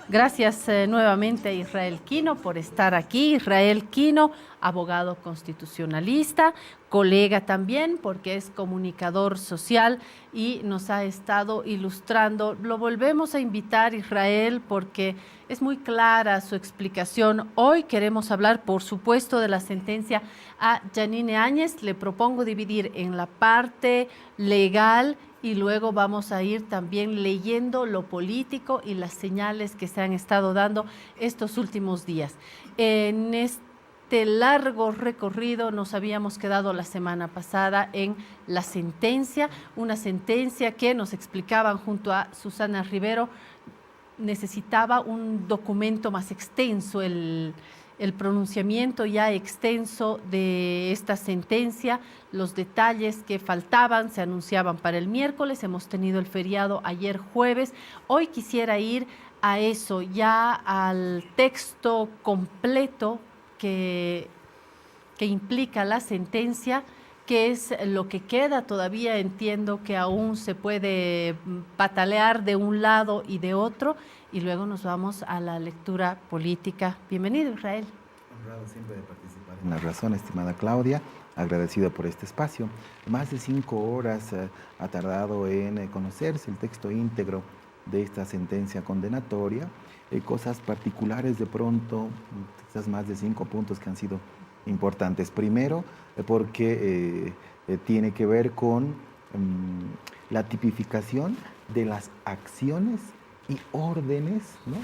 Gracias nuevamente a Israel Quino por estar aquí. Israel Quino, abogado constitucionalista, colega también porque es comunicador social y nos ha estado ilustrando. Lo volvemos a invitar, Israel, porque es muy clara su explicación. Hoy queremos hablar, por supuesto, de la sentencia a Yanine Áñez. Le propongo dividir en la parte legal y luego vamos a ir también leyendo lo político y las señales que se han estado dando estos últimos días. En este largo recorrido nos habíamos quedado la semana pasada en la sentencia, una sentencia que nos explicaban junto a Susana Rivero, necesitaba un documento más extenso, el pronunciamiento ya extenso de esta sentencia, los detalles que faltaban se anunciaban para el miércoles, hemos tenido el feriado ayer jueves, hoy quisiera ir a eso, ya al texto completo que implica la sentencia, que es lo que queda. Todavía entiendo que aún se puede patalear de un lado y de otro, y luego nos vamos a la lectura política. Bienvenido, Israel. Honrado siempre de participar en La Razón, estimada Claudia, agradecido por este espacio. Más de 5 horas ha tardado en conocerse el texto íntegro de esta sentencia condenatoria, cosas particulares de pronto, quizás más de 5 puntos que han sido importantes. Primero, porque tiene que ver con la tipificación de las acciones y órdenes, ¿no?,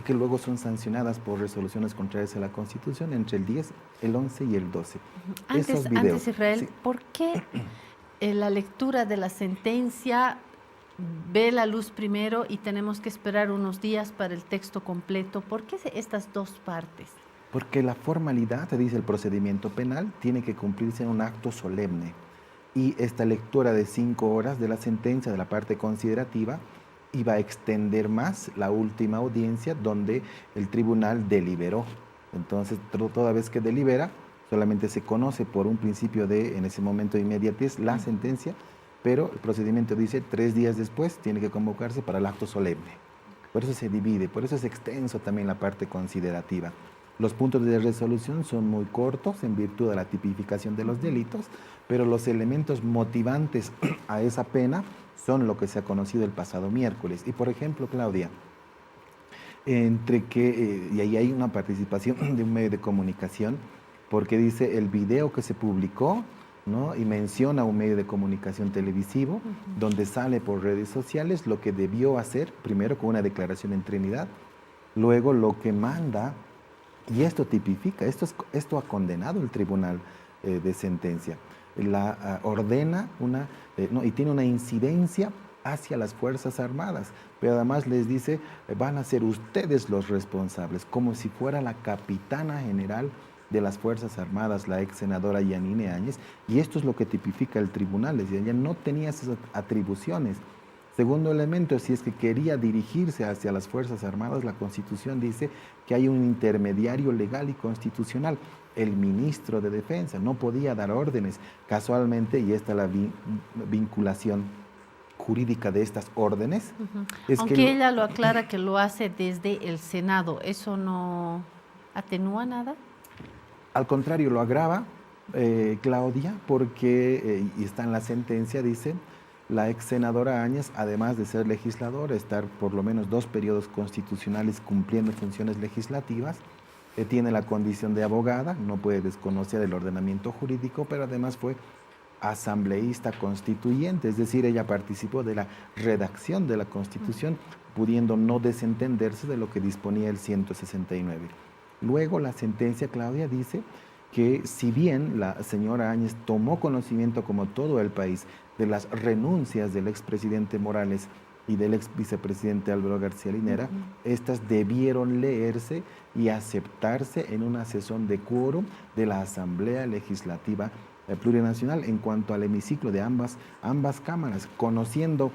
que luego son sancionadas por resoluciones contrarias a la Constitución entre el 10, el 11 y el 12. Antes, Israel, sí. ¿Por qué la lectura de la sentencia ve la luz primero y tenemos que esperar unos días para el texto completo? ¿Por qué estas dos partes? Porque la formalidad, te dice el procedimiento penal, tiene que cumplirse en un acto solemne. Y esta lectura de 5 horas de la sentencia, de la parte considerativa, iba a extender más la última audiencia donde el tribunal deliberó. Entonces, toda vez que delibera, solamente se conoce por un principio de, en ese momento, inmediatez, la sentencia, pero el procedimiento dice 3 días después tiene que convocarse para el acto solemne. Por eso se divide, por eso es extenso también la parte considerativa. Los puntos de resolución son muy cortos en virtud de la tipificación de los delitos, pero los elementos motivantes a esa pena son lo que se ha conocido el pasado miércoles. Y por ejemplo, Claudia, y ahí hay una participación de un medio de comunicación, porque dice el video que se publicó, ¿no?, y menciona un medio de comunicación televisivo, donde sale por redes sociales lo que debió hacer, primero con una declaración en Trinidad, luego lo que manda, y esto tipifica, esto ha condenado el tribunal de sentencia, ordena y tiene una incidencia hacia las Fuerzas Armadas, pero además les dice, van a ser ustedes los responsables, como si fuera la capitana general de las Fuerzas Armadas, la ex senadora Yanine Áñez, y esto es lo que tipifica el tribunal, es decir, ella no tenía esas atribuciones. Segundo elemento, si es que quería dirigirse hacia las Fuerzas Armadas, la Constitución dice que hay un intermediario legal y constitucional, el ministro de Defensa, no podía dar órdenes. Casualmente, y esta es la vinculación jurídica de estas órdenes. Aunque ella lo aclara que lo hace desde el Senado, ¿eso no atenúa nada? Al contrario, lo agrava, Claudia, porque, y está en la sentencia, dice, la ex senadora Áñez, además de ser legisladora, estar por lo menos 2 periodos constitucionales cumpliendo funciones legislativas, tiene la condición de abogada, no puede desconocer el ordenamiento jurídico, pero además fue asambleísta constituyente, es decir, ella participó de la redacción de la Constitución, pudiendo no desentenderse de lo que disponía el 169. Luego la sentencia, Claudia, dice que si bien la señora Áñez tomó conocimiento, como todo el país, de las renuncias del expresidente Morales y del ex vicepresidente Álvaro García Linera, estas debieron leerse y aceptarse en una sesión de quórum de la Asamblea Legislativa Plurinacional en cuanto al hemiciclo de ambas cámaras. Conociendo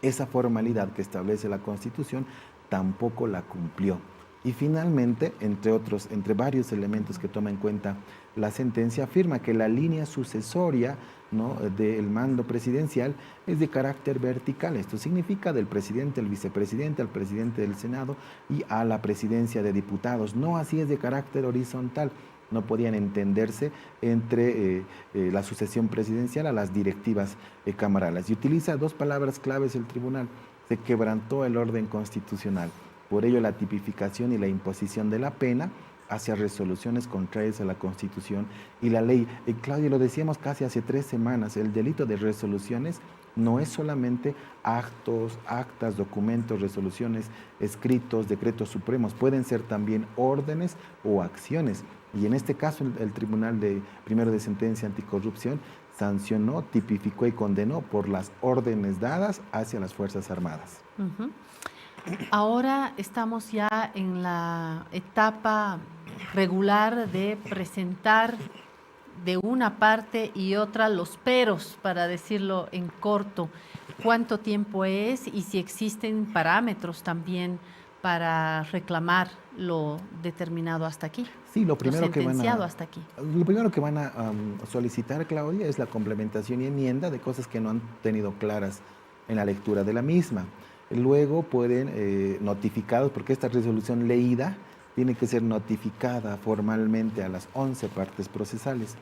esa formalidad que establece la Constitución, tampoco la cumplió. Y finalmente, entre varios elementos que toma en cuenta la sentencia, afirma que la línea sucesoria, ¿no?, del mando presidencial es de carácter vertical. Esto significa del presidente al vicepresidente, al presidente del Senado y a la presidencia de diputados. No así es de carácter horizontal. No podían entenderse entre la sucesión presidencial a las directivas camarales. Y utiliza dos palabras claves el tribunal: se quebrantó el orden constitucional. Por ello, la tipificación y la imposición de la pena hacia resoluciones contrarias a la Constitución y la ley. Claudia, lo decíamos casi hace 3 semanas, el delito de resoluciones no es solamente actos, actas, documentos, resoluciones, escritos, decretos supremos, pueden ser también órdenes o acciones. Y en este caso, el Tribunal Primero de Sentencia Anticorrupción sancionó, tipificó y condenó por las órdenes dadas hacia las Fuerzas Armadas. Ahora estamos ya en la etapa regular de presentar de una parte y otra los peros, para decirlo en corto. ¿Cuánto tiempo es y si existen parámetros también para reclamar lo determinado hasta aquí? Sí, lo primero hasta aquí. Lo primero que van a solicitar, Claudia, es la complementación y enmienda de cosas que no han tenido claras en la lectura de la misma. Luego pueden, notificados, porque esta resolución leída tiene que ser notificada formalmente a las 11 partes procesales.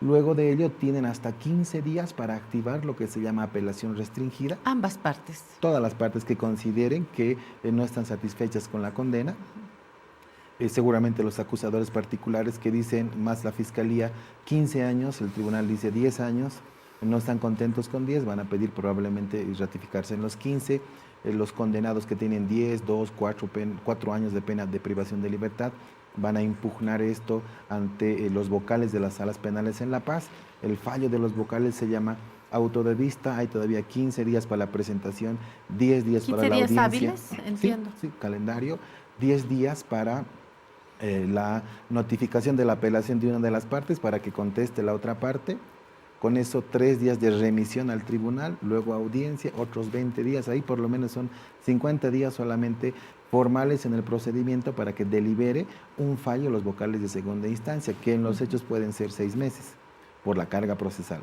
Luego de ello tienen hasta 15 días para activar lo que se llama apelación restringida. Ambas partes. Todas las partes que consideren que no están satisfechas con la condena. Seguramente los acusadores particulares que dicen, más la fiscalía, 15 años, el tribunal dice 10 años, no están contentos con 10, van a pedir probablemente ratificarse en los 15. Los condenados que tienen 10, 2, 4 años de pena de privación de libertad van a impugnar esto ante los vocales de las salas penales en La Paz. El fallo de los vocales se llama auto de vista, hay todavía 15 días para la presentación, 10 días para la audiencia. 15 días hábiles, entiendo. Sí, calendario, 10 días para la notificación de la apelación de una de las partes para que conteste la otra parte. Con eso 3 días de remisión al tribunal, luego audiencia, otros 20 días, ahí por lo menos son 50 días solamente formales en el procedimiento para que delibere un fallo los vocales de segunda instancia, que en los hechos pueden ser 6 meses por la carga procesal.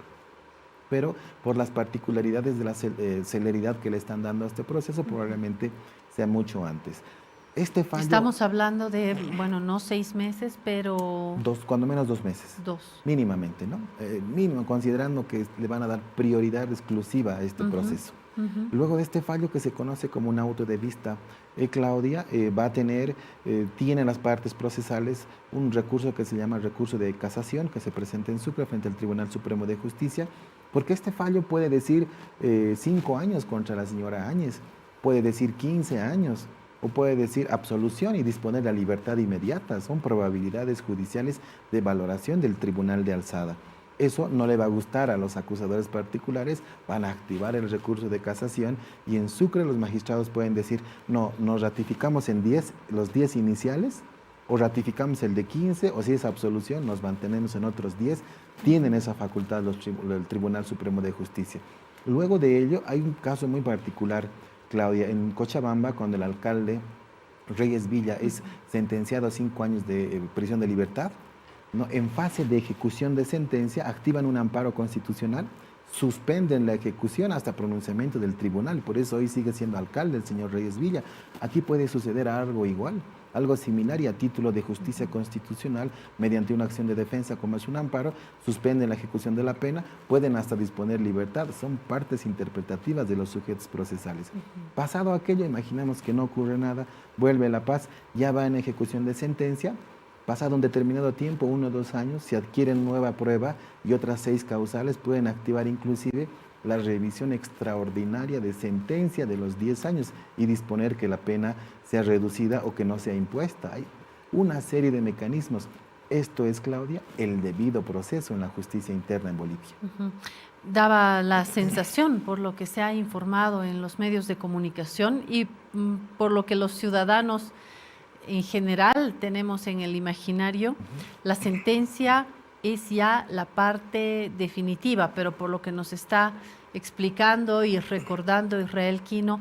Pero por las particularidades de la celeridad que le están dando a este proceso, probablemente sea mucho antes. Este fallo, estamos hablando de, bueno, no 6 meses, pero... cuando menos 2 meses. 2. Mínimamente, ¿no? Mínimo, considerando que le van a dar prioridad exclusiva a este proceso. Luego de este fallo, que se conoce como un auto de vista, Claudia, va a tener, tiene las partes procesales un recurso que se llama recurso de casación, que se presenta en Sucre frente al Tribunal Supremo de Justicia, porque este fallo puede decir 5 años contra la señora Áñez, puede decir 15 años, o puede decir absolución y disponer de la libertad inmediata. Son probabilidades judiciales de valoración del Tribunal de Alzada. Eso no le va a gustar a los acusadores particulares, van a activar el recurso de casación y en Sucre los magistrados pueden decir, no, nos ratificamos en los 10 iniciales, o ratificamos el de 15, o si es absolución, nos mantenemos en otros 10. Tienen esa facultad el Tribunal Supremo de Justicia. Luego de ello, hay un caso muy particular, Claudia, en Cochabamba, cuando el alcalde Reyes Villa es sentenciado a 5 años de prisión de libertad, ¿no? En fase de ejecución de sentencia, activan un amparo constitucional, suspenden la ejecución hasta pronunciamiento del tribunal, por eso hoy sigue siendo alcalde el señor Reyes Villa. Aquí puede suceder algo igual, algo similar, y a título de justicia constitucional, mediante una acción de defensa como es un amparo, suspenden la ejecución de la pena, pueden hasta disponer libertad, son partes interpretativas de los sujetos procesales. Pasado aquello, imaginamos que no ocurre nada, vuelve la paz, ya va en ejecución de sentencia. Pasado un determinado tiempo, 1 o 2 años, si adquieren nueva prueba y otras 6 causales, pueden activar inclusive la revisión extraordinaria de sentencia de los 10 años y disponer que la pena sea reducida o que no sea impuesta. Hay una serie de mecanismos. Esto es, Claudia, el debido proceso en la justicia interna en Bolivia. Daba la sensación, por lo que se ha informado en los medios de comunicación y por lo que los ciudadanos en general tenemos en el imaginario, la sentencia es ya la parte definitiva, pero por lo que nos está explicando y recordando Israel Quino,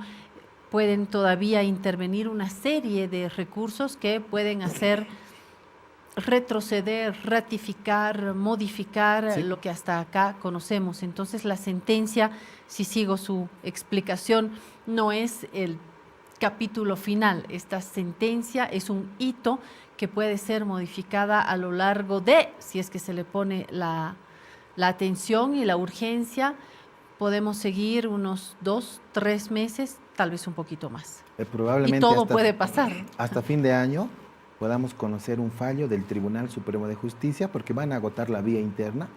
pueden todavía intervenir una serie de recursos que pueden hacer retroceder, ratificar, modificar Sí. lo que hasta acá conocemos. Entonces la sentencia, si sigo su explicación, no es el capítulo final. Esta sentencia es un hito que puede ser modificada a lo largo de, si es que se le pone la atención y la urgencia, podemos seguir unos 2, 3 meses, tal vez un poquito más. Y Probablemente todo puede pasar. hasta fin de año podamos conocer un fallo del Tribunal Supremo de Justicia, porque van a agotar la vía interna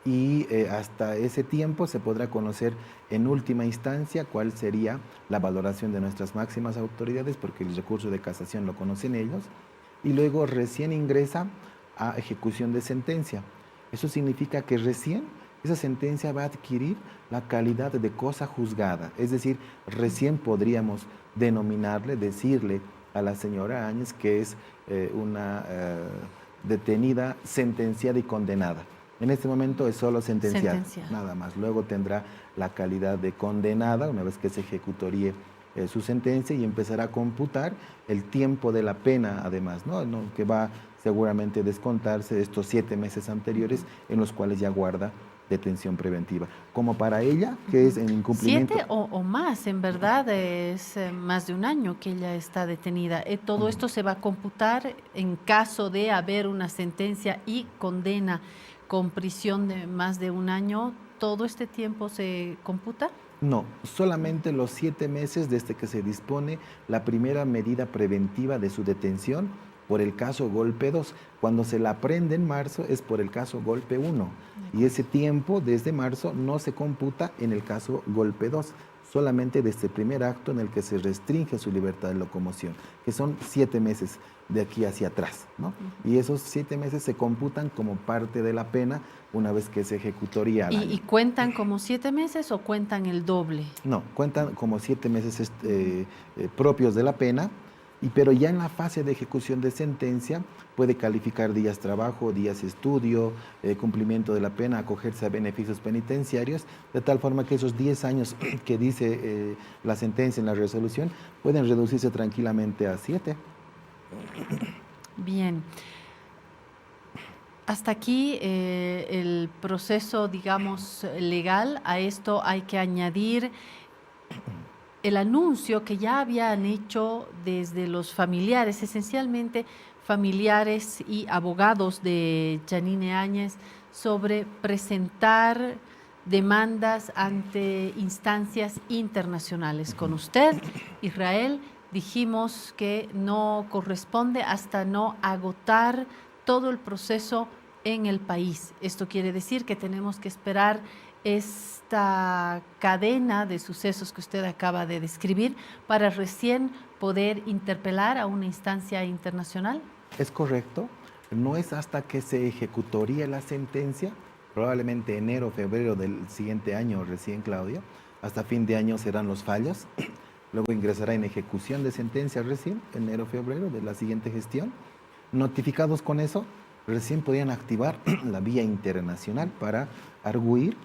y hasta ese tiempo se podrá conocer en última instancia cuál sería la valoración de nuestras máximas autoridades, porque el recurso de casación lo conocen ellos, y luego recién ingresa a ejecución de sentencia. Eso significa que recién esa sentencia va a adquirir la calidad de cosa juzgada, es decir, recién podríamos denominarle, decirle a la señora Áñez que es una detenida, sentenciada y condenada. En este momento es solo sentenciada, nada más. Luego tendrá la calidad de condenada una vez que se ejecutoríe su sentencia, y empezará a computar el tiempo de la pena, además, ¿no? Que va seguramente a descontarse de estos 7 meses anteriores en los cuales ya guarda detención preventiva. Como para ella, que es en incumplimiento... 7 o más, en verdad es más de un año que ella está detenida. Todo esto se va a computar en caso de haber una sentencia y condena con prisión de más de un año. ¿Todo este tiempo se computa? No, solamente los 7 meses desde que se dispone la primera medida preventiva de su detención por el caso golpe 2. Cuando se la aprende en marzo es por el caso golpe 1. Y ese tiempo desde marzo no se computa en el caso golpe 2, solamente desde el primer acto en el que se restringe su libertad de locomoción, que son 7 meses de aquí hacia atrás, ¿no? Y esos 7 meses se computan como parte de la pena una vez que se ejecutoría. ¿Y cuentan como 7 meses o cuentan el doble? No, cuentan como 7 meses propios de la pena, pero ya en la fase de ejecución de sentencia puede calificar días trabajo, días estudio, cumplimiento de la pena, acogerse a beneficios penitenciarios, de tal forma que esos 10 años que dice la sentencia en la resolución pueden reducirse tranquilamente a 7. Bien. Hasta aquí el proceso, digamos, legal. A esto hay que añadir el anuncio que ya habían hecho desde los familiares, esencialmente familiares y abogados de Janine Áñez, sobre presentar demandas ante instancias internacionales. Con usted, Israel, dijimos que no corresponde hasta no agotar todo el proceso en el país. Esto quiere decir que tenemos que esperar esta cadena de sucesos que usted acaba de describir para recién poder interpelar a una instancia internacional. Es correcto. No es hasta que se ejecutoría la sentencia, probablemente enero o febrero del siguiente año recién, Claudia. Hasta fin de año serán los fallos. Luego ingresará en ejecución de sentencia recién, enero o febrero de la siguiente gestión. Notificados con eso, recién podrían activar la vía internacional para arguir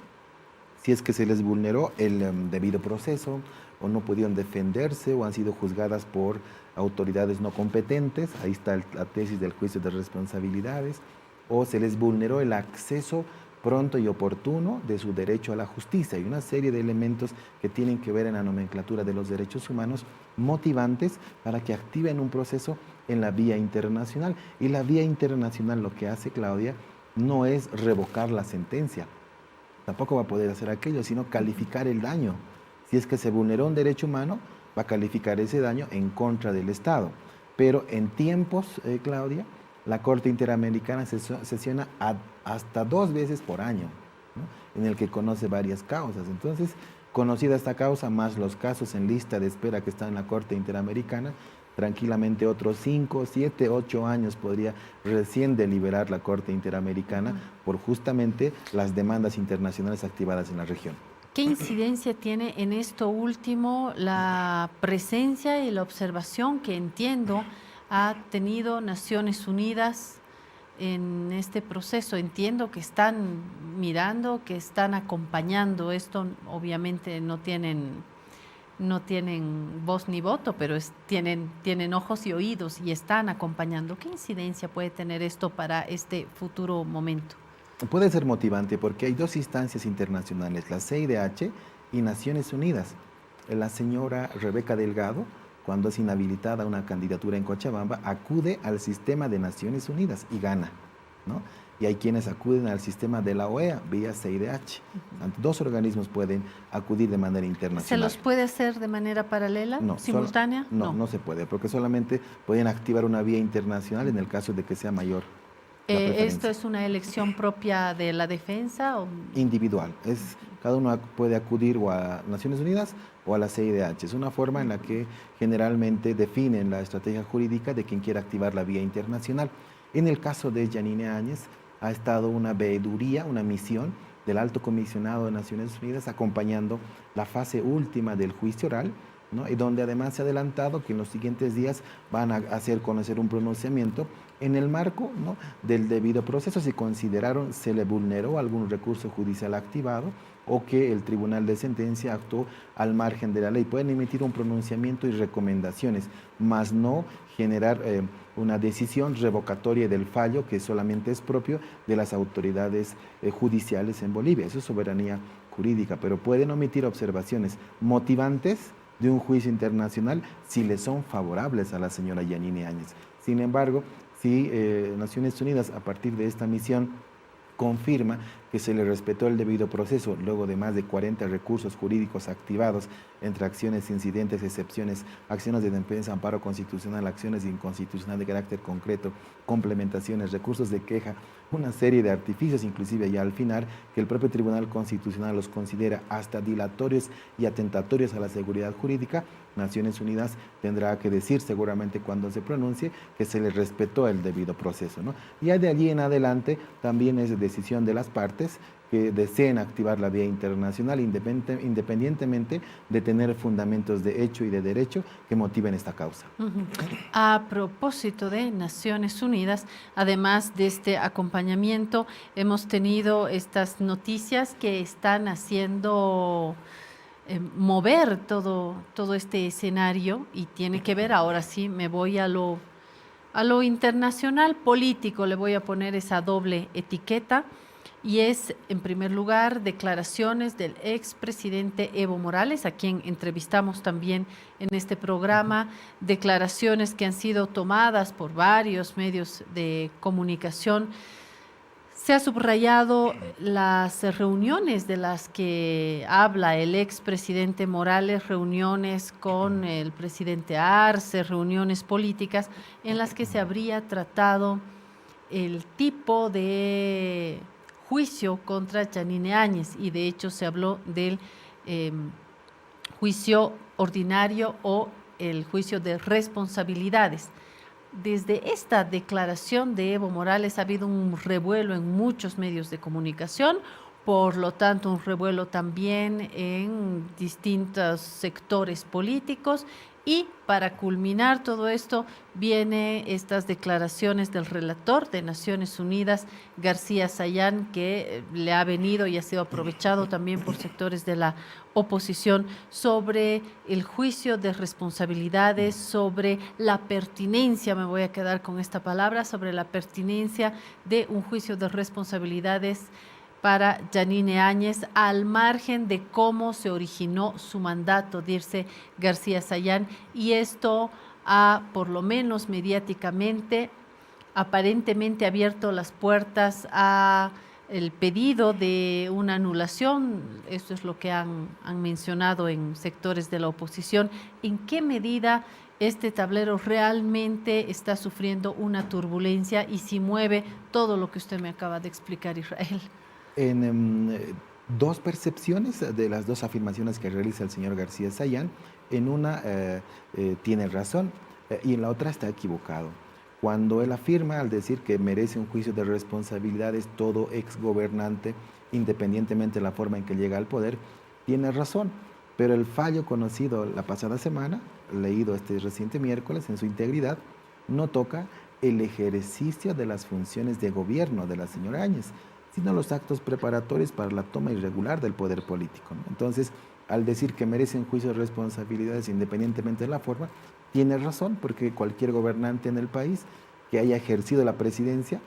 si es que se les vulneró el debido proceso, o no pudieron defenderse, o han sido juzgadas por autoridades no competentes. Ahí está la tesis del juicio de responsabilidades. O se les vulneró el acceso pronto y oportuno de su derecho a la justicia. Hay una serie de elementos que tienen que ver en la nomenclatura de los derechos humanos motivantes para que activen un proceso en la vía internacional. Y la vía internacional lo que hace, Claudia, no es revocar la sentencia. Tampoco va a poder hacer aquello, sino calificar el daño. Si es que se vulneró un derecho humano, va a calificar ese daño en contra del Estado. Pero en tiempos, Claudia, la Corte Interamericana sesiona hasta 2 veces por año, ¿no? En el que conoce varias causas. Entonces, conocida esta causa, más los casos en lista de espera que están en la Corte Interamericana, tranquilamente otros 5, 7, 8 años podría recién deliberar la Corte Interamericana por justamente las demandas internacionales activadas en la región. ¿Qué incidencia tiene en esto último la presencia y la observación que entiendo ha tenido Naciones Unidas en este proceso? Entiendo que están mirando, que están acompañando esto. Obviamente no tienen no tienen voz ni voto, pero tienen ojos y oídos y están acompañando. ¿Qué incidencia puede tener esto para este futuro momento? Puede ser motivante porque hay dos instancias internacionales, la CIDH y Naciones Unidas. La señora Rebeca Delgado, cuando es inhabilitada una candidatura en Cochabamba, acude al sistema de Naciones Unidas y gana, ¿no? Y hay quienes acuden al sistema de la OEA vía CIDH. Dos organismos pueden acudir de manera internacional. ¿Se los puede hacer de manera paralela, no, simultánea? No se puede, porque solamente pueden activar una vía internacional en el caso de que sea mayor. ¿Esto es una elección propia de la defensa? Individual. Cada uno puede acudir o a Naciones Unidas o a la CIDH. Es una forma en la que generalmente definen la estrategia jurídica de quien quiera activar la vía internacional. En el caso de Yanine Áñez, ha estado una veeduría, una misión del Alto Comisionado de Naciones Unidas acompañando la fase última del juicio oral, ¿no? Y donde además se ha adelantado que en los siguientes días van a hacer conocer un pronunciamiento en el marco, ¿no?, del debido proceso, si consideraron se le vulneró algún recurso judicial activado o que el tribunal de sentencia actuó al margen de la ley. Pueden emitir un pronunciamiento y recomendaciones, más no generar una decisión revocatoria del fallo que solamente es propio de las autoridades judiciales en Bolivia. Eso es soberanía jurídica, pero pueden omitir observaciones motivantes de un juicio internacional si le son favorables a la señora Yanine Áñez. Sin embargo, si Naciones Unidas, a partir de esta misión, confirma que se le respetó el debido proceso luego de más de 40 recursos jurídicos activados entre acciones, incidentes, excepciones, acciones de defensa, amparo constitucional, acciones de inconstitucional de carácter concreto, complementaciones, recursos de queja, una serie de artificios, inclusive ya al final, que el propio Tribunal Constitucional los considera hasta dilatorios y atentatorios a la seguridad jurídica. Naciones Unidas tendrá que decir seguramente cuando se pronuncie que se le respetó el debido proceso, ¿no? Y de allí en adelante también es decisión de las partes que deseen activar la vía internacional independientemente de tener fundamentos de hecho y de derecho que motiven esta causa. A propósito de Naciones Unidas, además de este acompañamiento, hemos tenido estas noticias que están haciendo mover todo este escenario y tiene que ver, ahora sí, me voy a lo internacional político, le voy a poner esa doble etiqueta. Y es, en primer lugar, declaraciones del expresidente Evo Morales, a quien entrevistamos también en este programa, declaraciones que han sido tomadas por varios medios de comunicación. Se ha subrayado las reuniones de las que habla el expresidente Morales, reuniones con el presidente Arce, reuniones políticas en las que se habría tratado el tipo de juicio contra Yanine Áñez, y de hecho se habló del juicio ordinario o el juicio de responsabilidades. Desde esta declaración de Evo Morales ha habido un revuelo en muchos medios de comunicación, por lo tanto un revuelo también en distintos sectores políticos. Y para culminar todo esto, vienen estas declaraciones del relator de Naciones Unidas, García Sayán, que le ha venido y ha sido aprovechado también por sectores de la oposición, sobre el juicio de responsabilidades, sobre la pertinencia, me voy a quedar con esta palabra, sobre la pertinencia de un juicio de responsabilidades para Yanine Áñez, al margen de cómo se originó su mandato, dice García Sayán, y esto ha, por lo menos mediáticamente, aparentemente abierto las puertas a el pedido de una anulación. Esto es lo que han mencionado en sectores de la oposición. ¿En qué medida este tablero realmente está sufriendo una turbulencia y si mueve todo lo que usted me acaba de explicar, Israel? En dos percepciones de las dos afirmaciones que realiza el señor García Sayán, en una tiene razón y en la otra está equivocado. Cuando él afirma, al decir que merece un juicio de responsabilidades todo exgobernante, independientemente de la forma en que llega al poder, tiene razón, pero el fallo conocido la pasada semana, leído este reciente miércoles en su integridad, no toca el ejercicio de las funciones de gobierno de la señora Áñez, sino los actos preparatorios para la toma irregular del poder político, ¿no? Entonces, al decir que merecen juicio de responsabilidades independientemente de la forma, tiene razón, porque cualquier gobernante en el país que haya ejercido la presidencia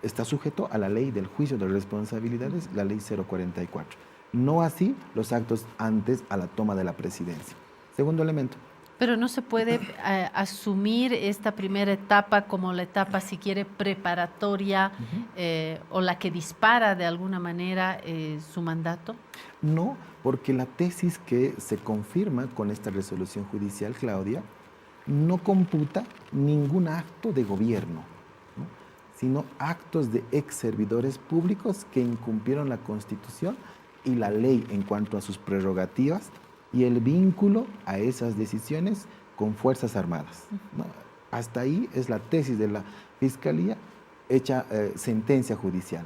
está sujeto a la ley del juicio de responsabilidades, la ley 044. No así los actos antes a la toma de la presidencia. Segundo elemento. Pero no se puede asumir esta primera etapa como la etapa, si quiere, preparatoria o la que dispara de alguna manera su mandato. No, porque la tesis que se confirma con esta resolución judicial, Claudia, no computa ningún acto de gobierno, ¿no?, sino actos de ex servidores públicos que incumplieron la Constitución y la ley en cuanto a sus prerrogativas y el vínculo a esas decisiones con Fuerzas Armadas, ¿no? Hasta ahí es la tesis de la Fiscalía hecha sentencia judicial.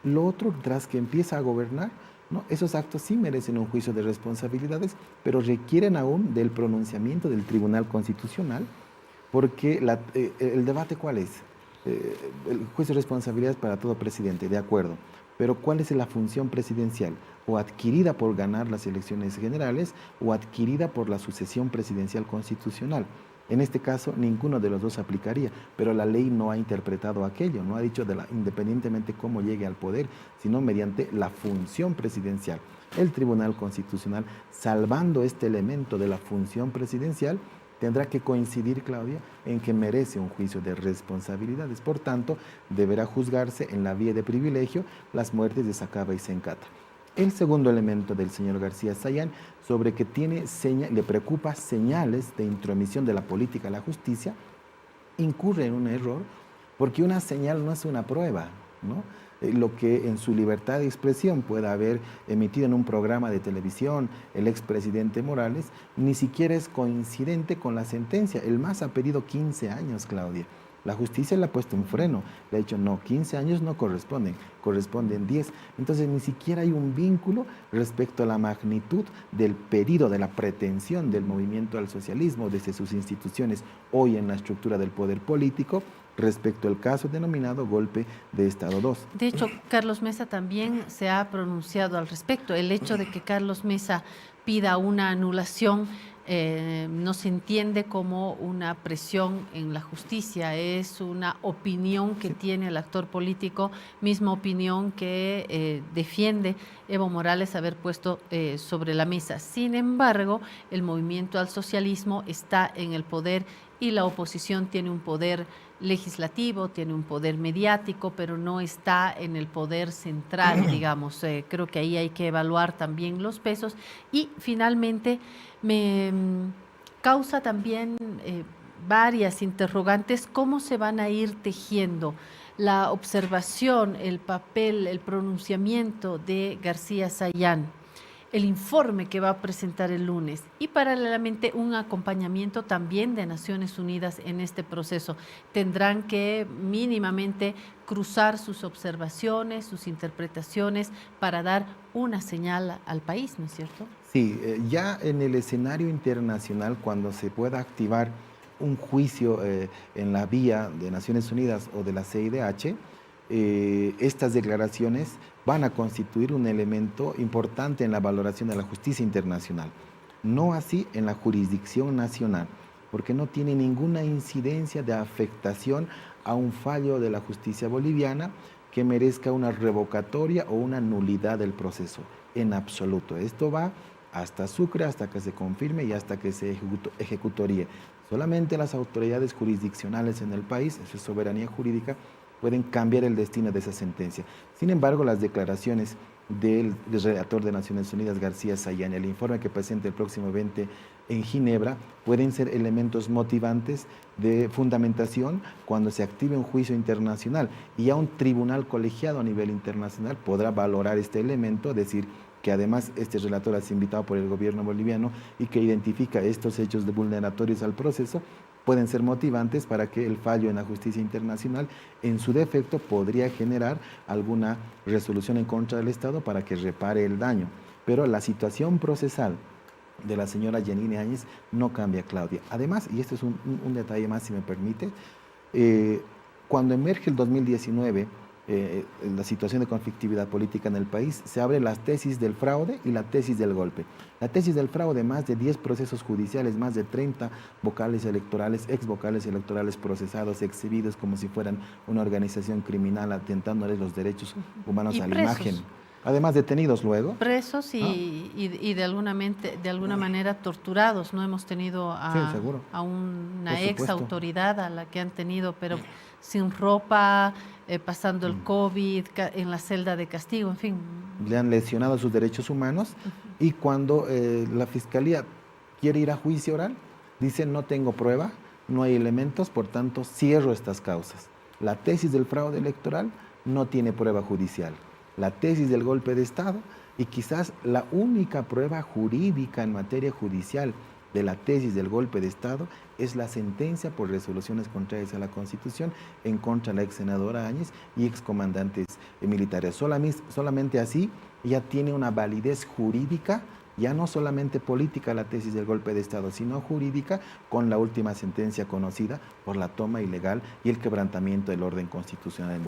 Lo otro, tras que empieza a gobernar, ¿no?, esos actos sí merecen un juicio de responsabilidades, pero requieren aún del pronunciamiento del Tribunal Constitucional, porque el debate ¿cuál es? El juicio de responsabilidades para todo presidente, de acuerdo, pero ¿cuál es la función presidencial? O adquirida por ganar las elecciones generales o adquirida por la sucesión presidencial constitucional. En este caso, ninguno de los dos aplicaría, pero la ley no ha interpretado aquello, no ha dicho independientemente cómo llegue al poder, sino mediante la función presidencial. El Tribunal Constitucional, salvando este elemento de la función presidencial, tendrá que coincidir, Claudia, en que merece un juicio de responsabilidades. Por tanto, deberá juzgarse en la vía de privilegio las muertes de Sacaba y Sencata. El segundo elemento del señor García Sayán, sobre que le preocupa señales de intromisión de la política a la justicia, incurre en un error, porque una señal no es una prueba, ¿no? Lo que en su libertad de expresión pueda haber emitido en un programa de televisión el expresidente Morales, ni siquiera es coincidente con la sentencia. El MAS ha pedido 15 años, Claudia. La justicia le ha puesto un freno, le ha dicho, no, 15 años no corresponden, corresponden 10. Entonces ni siquiera hay un vínculo respecto a la magnitud del pedido, de la pretensión del movimiento al socialismo desde sus instituciones hoy en la estructura del poder político, respecto al caso denominado golpe de Estado 2. De hecho, Carlos Mesa también se ha pronunciado al respecto. El hecho de que Carlos Mesa pida una anulación no se entiende como una presión en la justicia, es una opinión que tiene el actor político, misma opinión que defiende Evo Morales haber puesto sobre la mesa. Sin embargo, el movimiento al socialismo está en el poder y la oposición tiene un poder legislativo, tiene un poder mediático, pero no está en el poder central, digamos. Creo que ahí hay que evaluar también los pesos. Y finalmente me causa también varias interrogantes, cómo se van a ir tejiendo la observación, el papel, el pronunciamiento de García Sayán, el informe que va a presentar el lunes y paralelamente un acompañamiento también de Naciones Unidas en este proceso. Tendrán que mínimamente cruzar sus observaciones, sus interpretaciones para dar una señal al país, ¿no es cierto? Sí, ya en el escenario internacional, cuando se pueda activar un juicio en la vía de Naciones Unidas o de la CIDH, estas declaraciones van a constituir un elemento importante en la valoración de la justicia internacional. No así en la jurisdicción nacional, porque no tiene ninguna incidencia de afectación a un fallo de la justicia boliviana que merezca una revocatoria o una nulidad del proceso, en absoluto. Esto va hasta Sucre, hasta que se confirme y hasta que se ejecutoríe. Solamente las autoridades jurisdiccionales en el país, eso es soberanía jurídica, pueden cambiar el destino de esa sentencia. Sin embargo, las declaraciones del relator de Naciones Unidas, García Sayán, el informe que presente el próximo 20 en Ginebra, pueden ser elementos motivantes de fundamentación cuando se active un juicio internacional. Y ya un tribunal colegiado a nivel internacional podrá valorar este elemento, decir que además este relator ha sido invitado por el gobierno boliviano y que identifica estos hechos de vulneratorios al proceso, pueden ser motivantes para que el fallo en la justicia internacional, en su defecto, podría generar alguna resolución en contra del Estado para que repare el daño. Pero la situación procesal de la señora Yanine Áñez no cambia, Claudia. Además, y este es un detalle más, si me permite, cuando emerge el 2019 la situación de conflictividad política en el país, se abre la tesis del fraude y la tesis del golpe. La tesis del fraude, más de 10 procesos judiciales, más de 30 vocales electorales, ex vocales electorales procesados, exhibidos como si fueran una organización criminal, atentándoles los derechos humanos Y a la presos. imagen. Además, detenidos luego. Presos y de alguna manera torturados. No hemos tenido Sí, seguro. a una Por ex supuesto. autoridad a la que han tenido, pero sin ropa, pasando el COVID, en la celda de castigo, en fin. Le han lesionado sus derechos humanos y cuando la fiscalía quiere ir a juicio oral, dice no tengo prueba, no hay elementos, por tanto cierro estas causas. La tesis del fraude electoral no tiene prueba judicial. La tesis del golpe de Estado y quizás la única prueba jurídica en materia judicial de la tesis del golpe de Estado es la sentencia por resoluciones contrarias a la Constitución en contra de la ex senadora Áñez y excomandantes militares. Solamente así ya tiene una validez jurídica, ya no solamente política la tesis del golpe de Estado, sino jurídica con la última sentencia conocida por la toma ilegal y el quebrantamiento del orden constitucional en Bolivia.